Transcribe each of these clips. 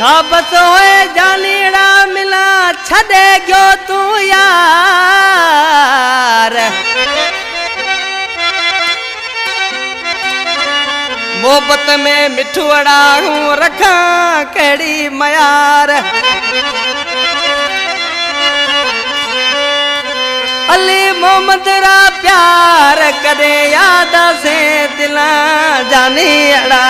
साबत होए जानीड़ा मिला छदे गयो तू यार मोहब्बत में मिठुड़ा हूँ रखा केड़ी मयार अली मोहम्मद रा प्यार कदे याद से दिला जानी अड़ा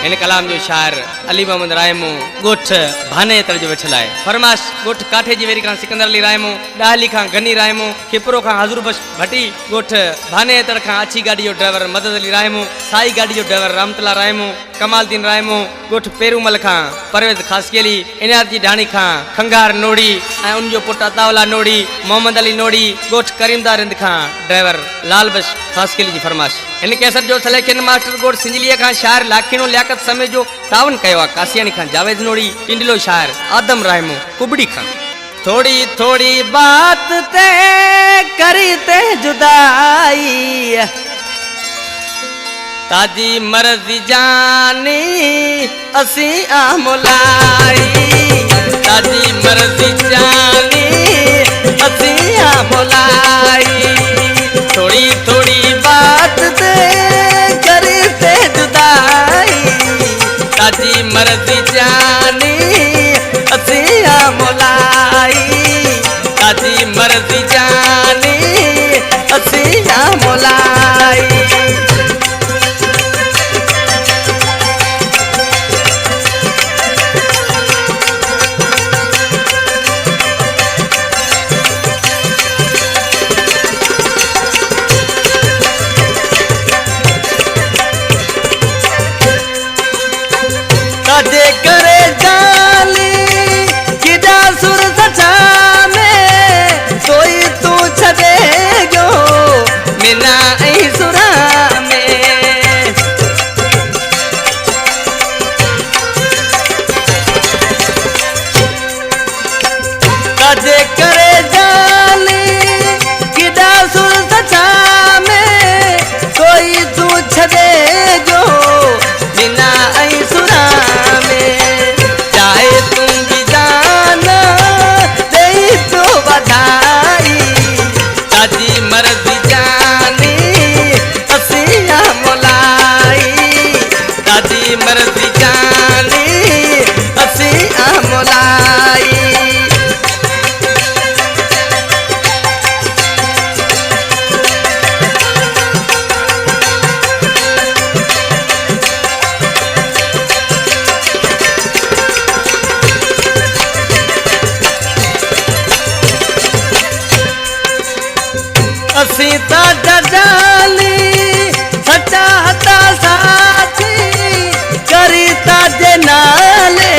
इन कलाम जो शायर अली मोहम्मद रायमो गोठ भाने तर जो वेठलाए फरमाश गोठ काठे जी वेरी खां सिकंदर अली रायमो डाहली खां गनी रायमो खिपरो खां हजूर बश भटी गोठ भाने तर खां अच्छी गाड़ी जो ड्राइवर मदद अली रायमो साई गाड़ी जो ड्राइवर रामतला रायमो कमालदीन रायमो गोठ पेरूमल खां परवेज खासकेली इनायत जी ढाणी खां खंगार नोड़ी ऐं उन जो पुट अतावला नोड़ी मोहम्मद अली नोड़ी गोठ करीमदार रिंद खां ड्राइवर लाल बश खासकेली जी फरमाश इन कैसट जो सलेक्शन मास्टर गोठ सिंजलीअ खां शायर लाखीनो लियाकत समय जो तावन कयो कासियानी खां जावेद नोड़ी टिंडलो शायर आदम रायमो कुबड़ी खां थोड़ी थोड़ी बात ते करी ते जुदाई ताजी मर्जी जानी असी आमोलाई ताजी मर्जी जानी असी आमोलाई थोड़ी थोड़ी बात ते करी ते जुदाई ताजी मर्जी जानी असी आमोलाई ताजी मर्जी जानी असी आमोलाई दे करे जाली किदा सुर सचा में सोई तू छदे गयो मिना ऐ सुरा में दे करे जाली किदा सुर सचा में सोई तू छदे गयो मिना ऐ सुरा चाहे तुम भी जाना दे तो बधाई ताजी मर्जी जानी असी आमोलाई ताजी मर्जी जानी असी आमोलाई असी ताजा जाली सच्चा हता साथी करी ताजे नाले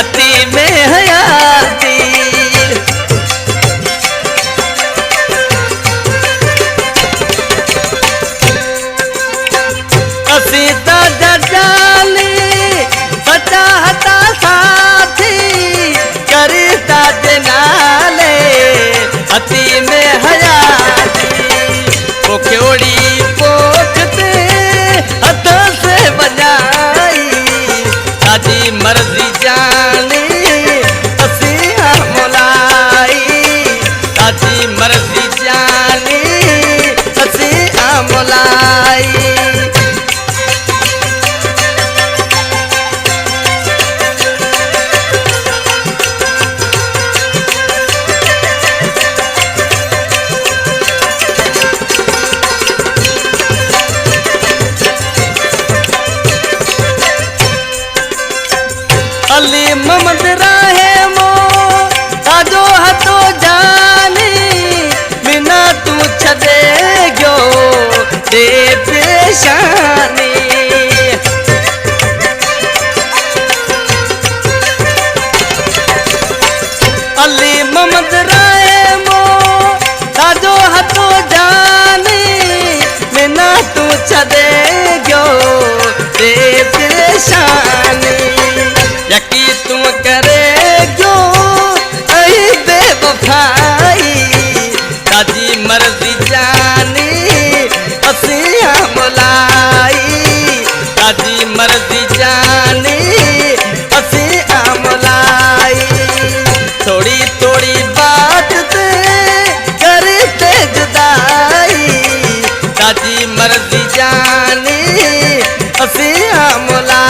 अति में हयाती असी ताजा जाली सच्चा हता साथी करी ताजे नाले अति में हयाती पोखोड़ी पोखते हाथों से बजाई ताजी मर्जी जानी असी आमोलाई ताजी मर्जी जानी असी आमोलाई अली मोहम्मद रायमो ताजो हतो जानी बिना तू छदे गयो दे पेशानी अली मोहम्मद रायमो ताजो हतो जानी बिना तू छदे गयो दे पेशानी यकी तुम करे जो ऐ बेवफाई ताजी मर्जी जानी असी आमोलाई ताजी जानी असी हमला